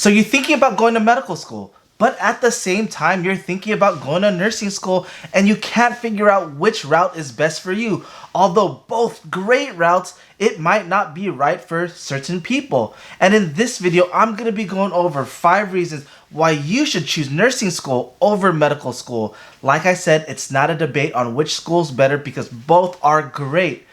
So you're thinking about going to medical school, but at the same time, you're thinking about going to nursing school and you can't figure out which route is best for you. Although both great routes, it might not be right for certain people. And in this video, I'm going to be going over 5 reasons why you should choose nursing school over medical school. Like I said, it's not a debate on which school's better because both are great.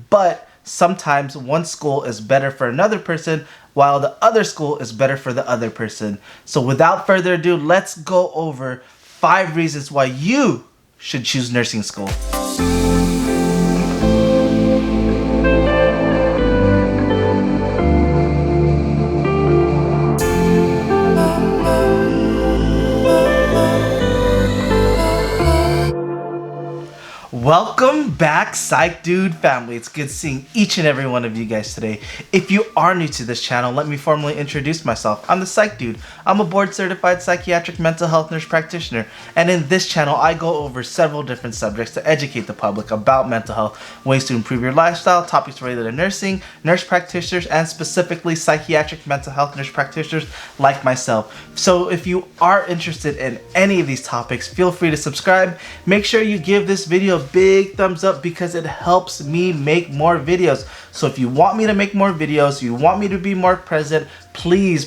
But sometimes one school is better for another person while the other school is better for the other person. So without further ado, let's go over 5 reasons why you should choose nursing school. Welcome back, Psych Dude family. It's good seeing each and every one of you guys today. If you are new to this channel, let me formally introduce myself. I'm the Psych Dude. I'm a board certified psychiatric mental health nurse practitioner, and in this channel I go over several different subjects to educate the public about mental health, ways to improve your lifestyle, topics related to nursing, nurse practitioners, and specifically psychiatric mental health nurse practitioners like myself. So if you are interested in any of these topics, feel free to subscribe. Make sure you give this video a big thumbs up because it helps me make more videos. So if you want me to make more videos, you want me to be more present, please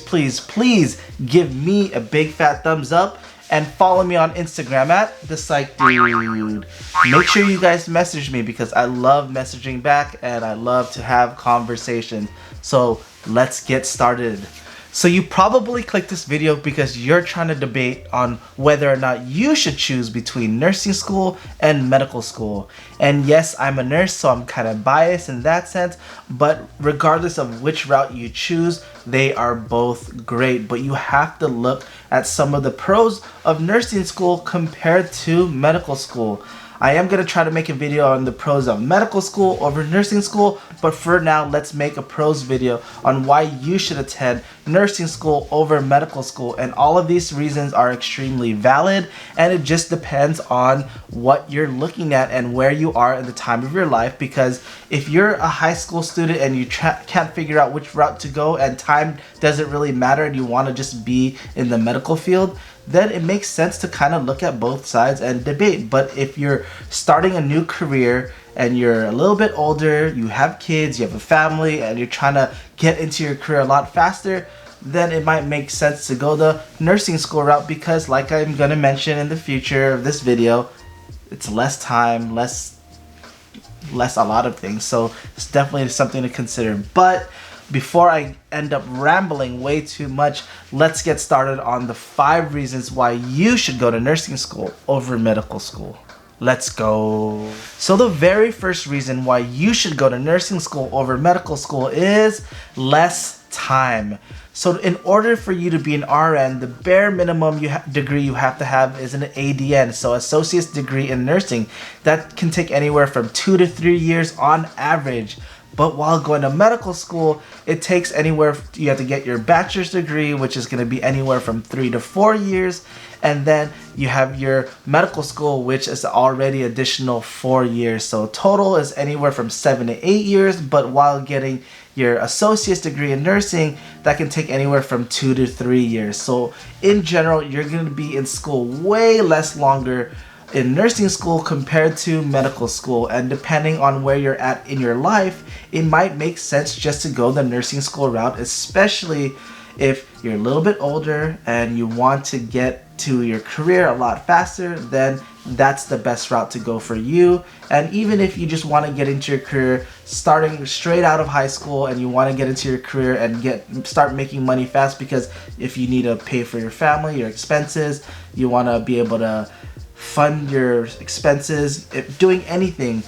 give me a big fat thumbs up and follow me on Instagram at THEPSYCHDUDE. Make sure you guys message me because I love messaging back and I love to have conversation. So let's get started. So you probably clicked this video because you're trying to debate on whether or not you should choose between nursing school and medical school. And yes, I'm a nurse, so I'm kind of biased in that sense, but regardless of which route you choose, they are both great. But you have to look at some of the pros of nursing school compared to medical school. I am going to try to make a video on the pros of medical school over nursing school, but for now, let's make a pros video on why you should attend nursing school over medical school. And all of these reasons are extremely valid, and it just depends on what you're looking at and where you are in the time of your life. Because if you're a high school student and you can't figure out which route to go and time doesn't really matter and you want to just be in the medical field, then it makes sense to kind of look at both sides and debate. But if you're starting a new career and you're a little bit older, you have kids, you have a family, and you're trying to get into your career a lot faster, then it might make sense to go the nursing school route because, like I'm going to mention in the future of this video, it's less time, less a lot of things. So it's definitely something to consider. But before I end up rambling way too much, let's get started on the 5 reasons why you should go to nursing school over medical school. Let's go. So the very first reason why you should go to nursing school over medical school is less time. So in order for you to be an RN, the bare minimum degree you have to have is an ADN, so associate's degree in nursing. That can take anywhere from 2 to 3 years on average. But while going to medical school, it takes anywhere, you have to get your bachelor's degree, which is going to be anywhere from 3 to 4 years. And then you have your medical school, which is already additional 4 years. So total is anywhere from 7 to 8 years. But while getting your associate's degree in nursing, that can take anywhere from 2 to 3 years. So in general, you're going to be in school way less longer in nursing school compared to medical school. And depending on where you're at in your life, it might make sense just to go the nursing school route, especially if you're a little bit older and you want to get to your career a lot faster. Then that's the best route to go for you. And even if you just want to get into your career starting straight out of high school and you want to get into your career and start making money fast, because if you need to pay for your family, your expenses, you want to be able to fund your expenses, if doing anything,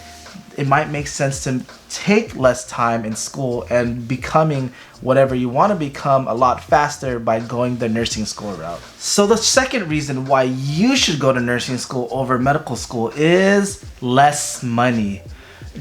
it might make sense to take less time in school and becoming whatever you want to become a lot faster by going the nursing school route. So the second reason why you should go to nursing school over medical school is less money.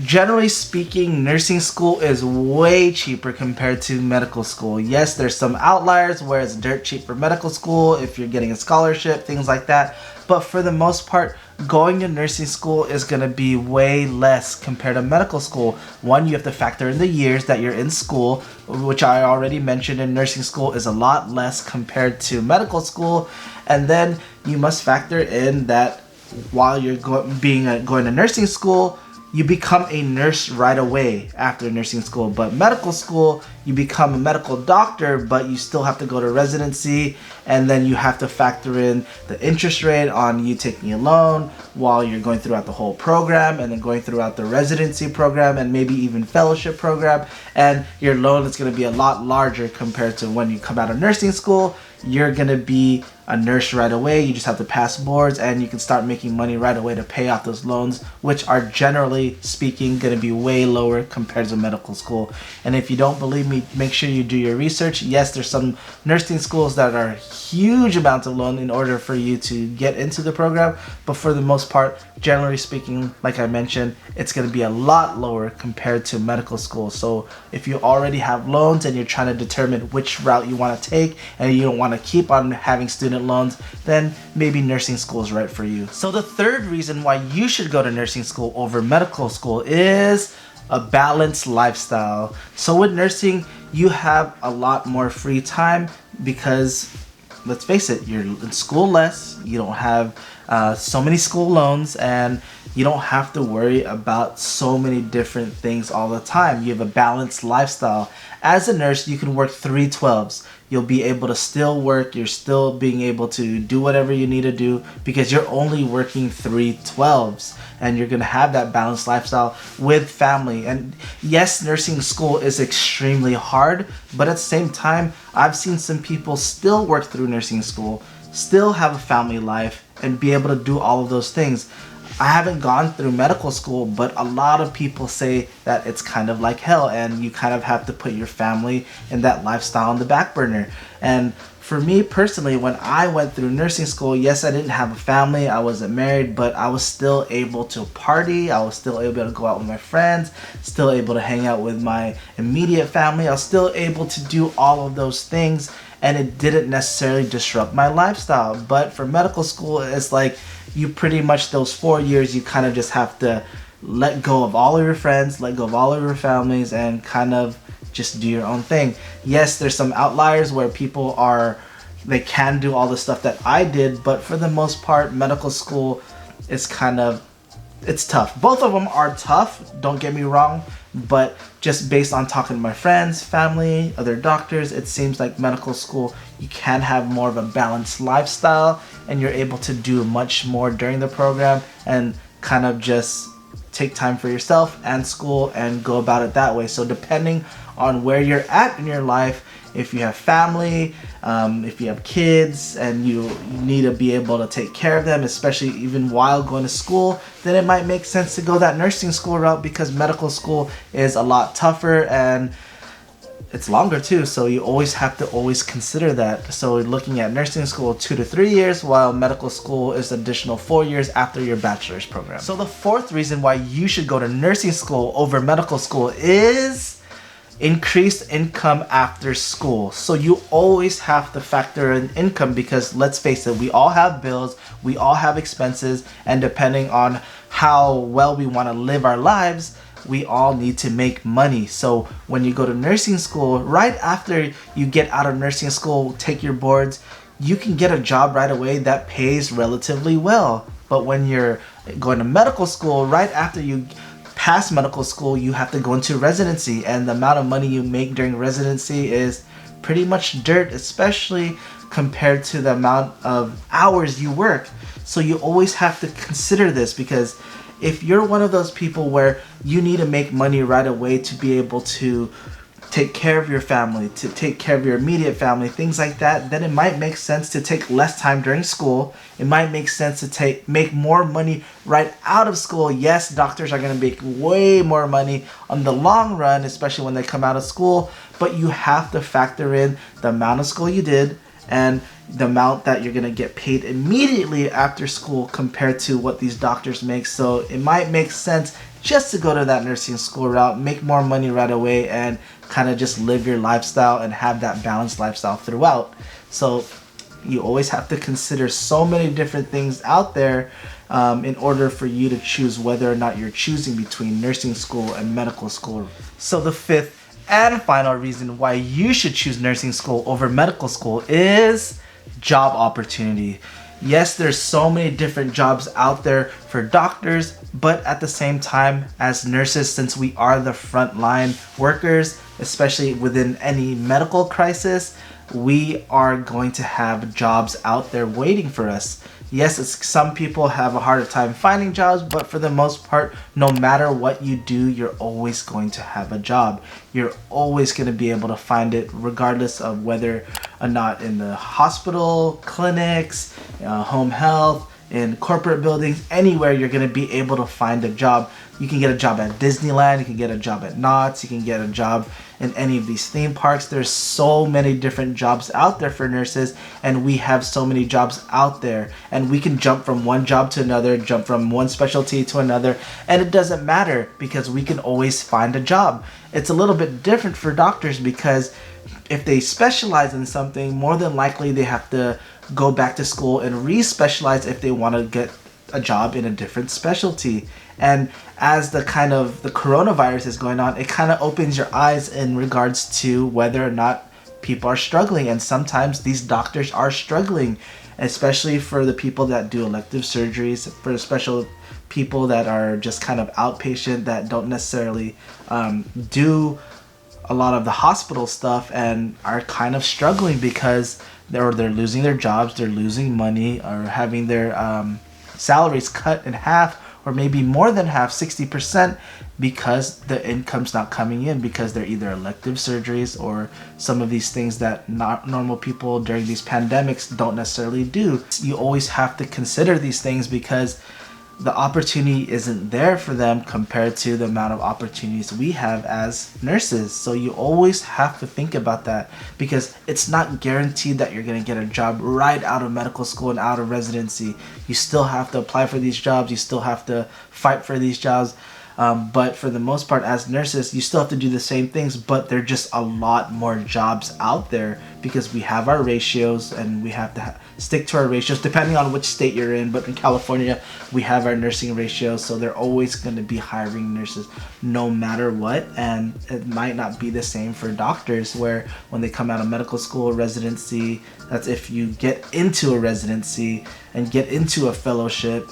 Generally speaking, nursing school is way cheaper compared to medical school. Yes, there's some outliers where it's dirt cheap for medical school if you're getting a scholarship, things like that. But for the most part, going to nursing school is going to be way less compared to medical school. One, you have to factor in the years that you're in school, which I already mentioned in nursing school is a lot less compared to medical school. And then you must factor in that while you're going to nursing school, you become a nurse right away after nursing school. But medical school, you become a medical doctor, but you still have to go to residency, and then you have to factor in the interest rate on you taking a loan while you're going throughout the whole program, and then going throughout the residency program, and maybe even fellowship program. And your loan is going to be a lot larger compared to when you come out of nursing school. You're going to be a nurse right away. You just have to pass boards, and you can start making money right away to pay off those loans, which are generally speaking going to be way lower compared to medical school. And if you don't believe me, make sure you do your research. Yes, there's some nursing schools that are huge amounts of loan in order for you to get into the program, but for the most part, generally speaking, like I mentioned, it's going to be a lot lower compared to medical school. So if you already have loans and you're trying to determine which route you want to take, and you don't want to keep on having student loans, then maybe nursing school is right for you. So the third reason why you should go to nursing school over medical school is a balanced lifestyle. So with nursing, you have a lot more free time because, let's face it, you're in school less, you don't have so many school loans, and you don't have to worry about so many different things all the time. You have a balanced lifestyle. As a nurse, you can work 3/12s. You'll be able to still work, you're still being able to do whatever you need to do because you're only working 3/12s, and you're gonna have that balanced lifestyle with family. And yes, nursing school is extremely hard, but at the same time, I've seen some people still work through nursing school, still have a family life, and be able to do all of those things. I haven't gone through medical school, but a lot of people say that it's kind of like hell, and you kind of have to put your family and that lifestyle on the back burner. And for me personally, when I went through nursing school, yes, I didn't have a family, I wasn't married, but I was still able to party, I was still able to go out with my friends, still able to hang out with my immediate family, I was still able to do all of those things, and it didn't necessarily disrupt my lifestyle. But for medical school, it's like you pretty much, those 4 years, you kind of just have to let go of all of your friends, let go of all of your families, and kind of just do your own thing. Yes, there's some outliers where people they can do all the stuff that I did, but for the most part, medical school is it's tough. Both of them are tough, don't get me wrong, but just based on talking to my friends, family, other doctors, it seems like medical school, you can have more of a balanced lifestyle, and you're able to do much more during the program and kind of just take time for yourself and school and go about it that way. So depending on where you're at in your life, if you have family, if you have kids, and you need to be able to take care of them, especially even while going to school, then it might make sense to go that nursing school route, because medical school is a lot tougher and it's longer too. So you always have to consider that. So looking at nursing school 2 to 3 years, while medical school is additional 4 years after your bachelor's program. So the fourth reason why you should go to nursing school over medical school is increased income after school. So you always have to factor in income, because let's face it, we all have bills, we all have expenses, and depending on how well we want to live our lives, we all need to make money. So when you go to nursing school, right after you get out of nursing school, take your boards, you can get a job right away that pays relatively well. But when you're going to medical school, right after you pass medical school, you have to go into residency, and the amount of money you make during residency is pretty much dirt, especially compared to the amount of hours you work. So you always have to consider this, because if you're one of those people where you need to make money right away to be able to take care of your family, to take care of your immediate family, things like that, then it might make sense to take less time during school. It might make sense to make more money right out of school. Yes, doctors are going to make way more money on the long run, especially when they come out of school, but you have to factor in the amount of school you did and the amount that you're going to get paid immediately after school compared to what these doctors make. So it might make sense just to go to that nursing school route, make more money right away, and kind of just live your lifestyle and have that balanced lifestyle throughout. So you always have to consider so many different things out there in order for you to choose whether or not you're choosing between nursing school and medical school. So the fifth and final reason why you should choose nursing school over medical school is job opportunity. Yes, there's so many different jobs out there for doctors, but at the same time, as nurses, since we are the frontline workers, especially within any medical crisis, we are going to have jobs out there waiting for us. Yes, some people have a harder time finding jobs, but for the most part, no matter what you do, you're always going to have a job. You're always going to be able to find it, regardless of whether or not in the hospital, clinics, home health, in corporate buildings, anywhere you're going to be able to find a job. You can get a job at Disneyland, you can get a job at Knott's, you can get a job in any of these theme parks. There's so many different jobs out there for nurses, and we have so many jobs out there, and we can jump from one job to another, jump from one specialty to another, and it doesn't matter because we can always find a job. It's a little bit different for doctors because if they specialize in something, more than likely they have to go back to school and re-specialize if they want to get a job in a different specialty. And as the coronavirus is going on, it kind of opens your eyes in regards to whether or not people are struggling. And sometimes these doctors are struggling, especially for the people that do elective surgeries, for the special people that are just kind of outpatient, that don't necessarily do a lot of the hospital stuff and are kind of struggling because they're losing their jobs, they're losing money, or having their salaries cut in half, or maybe more than half, 60%, because the income's not coming in, because they're either elective surgeries or some of these things that not normal people during these pandemics don't necessarily do. You always have to consider these things because the opportunity isn't there for them compared to the amount of opportunities we have as nurses. So you always have to think about that, because it's not guaranteed that you're going to get a job right out of medical school and out of residency. You still have to apply for these jobs, you still have to fight for these jobs. But for the most part, as nurses, you still have to do the same things, but there are just a lot more jobs out there because we have our ratios and we have to stick to our ratios depending on which state you're in. But in California, we have our nursing ratios, so they're always going to be hiring nurses no matter what. And it might not be the same for doctors, where when they come out of medical school or residency, that's if you get into a residency and get into a fellowship,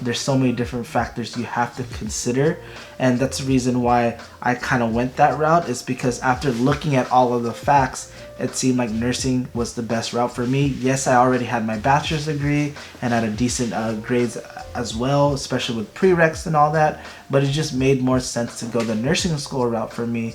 there's so many different factors you have to consider. And that's the reason why I kind of went that route, is because after looking at all of the facts, it seemed like nursing was the best route for me. Yes, I already had my bachelor's degree and had a decent grades as well, especially with prereqs and all that, but it just made more sense to go the nursing school route for me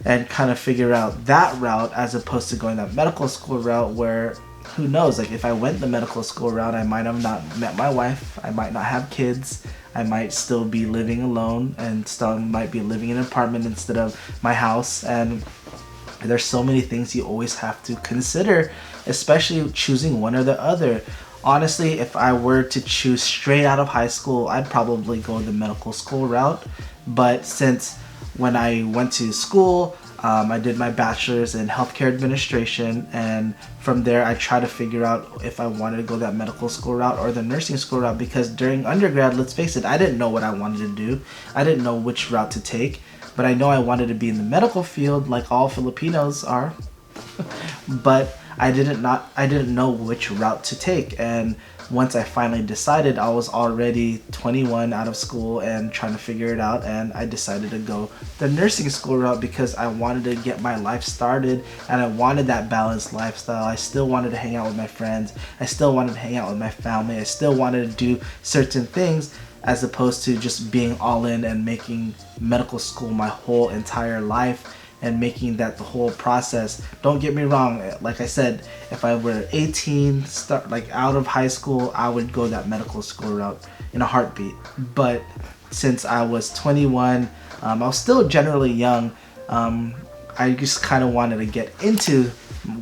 and kind of figure out that route as opposed to going that medical school route, where who knows, like if I went the medical school route, I might have not met my wife, I might not have kids, I might still be living alone, and still might be living in an apartment instead of my house. And there's so many things you always have to consider, especially choosing one or the other. Honestly, if I were to choose straight out of high school, I'd probably go the medical school route. But since when I went to school, I did my bachelor's in healthcare administration, and from there I tried to figure out if I wanted to go that medical school route or the nursing school route, because during undergrad, let's face it, I didn't know what I wanted to do. I didn't know which route to take, but I know I wanted to be in the medical field like all Filipinos are, but I didn't know which route to take. And once I finally decided, I was already 21 out of school and trying to figure it out, and I decided to go the nursing school route because I wanted to get my life started and I wanted that balanced lifestyle. I still wanted to hang out with my friends, I still wanted to hang out with my family, I still wanted to do certain things, as opposed to just being all in and making medical school my whole entire life and making that the whole process. Don't get me wrong, like I said, if I were 18, out of high school, I would go that medical school route in a heartbeat. But since I was 21, I was still generally young, I just kind of wanted to get into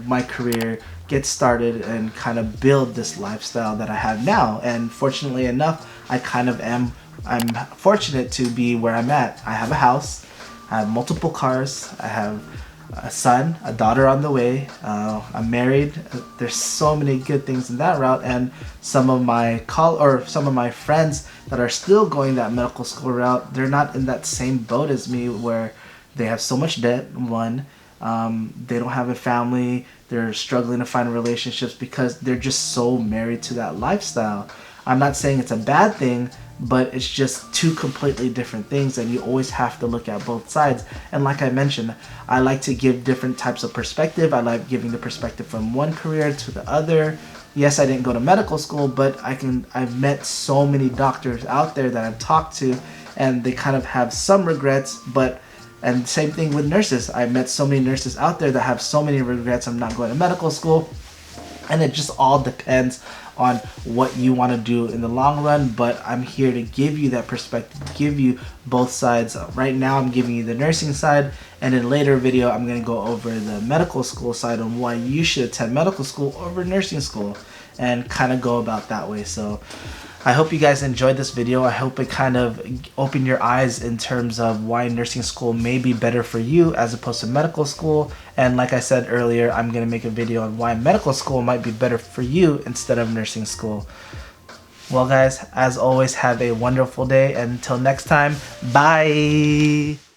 my career, get started, and kind of build this lifestyle that I have now. And fortunately enough, I kind of am I'm fortunate to be where I'm at. I have a house, I have multiple cars, I have a son, a daughter on the way. I'm married. There's so many good things in that route, and some of my some of my friends that are still going that medical school route, they're not in that same boat as me where they have so much debt. One, they don't have a family. They're struggling to find relationships because they're just so married to that lifestyle. I'm not saying it's a bad thing, but it's just two completely different things, and you always have to look at both sides. And like I mentioned, I like to give different types of perspective. I like giving the perspective from one career to the other. Yes, I didn't go to medical school, but I've met so many doctors out there that I've talked to, and they kind of have some regrets, and same thing with nurses. I've met so many nurses out there that have so many regrets of not going to medical school. And it just all depends on what you want to do in the long run. But I'm here to give you that perspective, give you both sides. Right now I'm giving you the nursing side, and in a later video I'm going to go over the medical school side on why you should attend medical school over nursing school, and kind of go about that way. So I hope you guys enjoyed this video. I hope it kind of opened your eyes in terms of why nursing school may be better for you as opposed to medical school. And like I said earlier, I'm going to make a video on why medical school might be better for you instead of nursing school. Well guys, as always, have a wonderful day. And until next time, bye!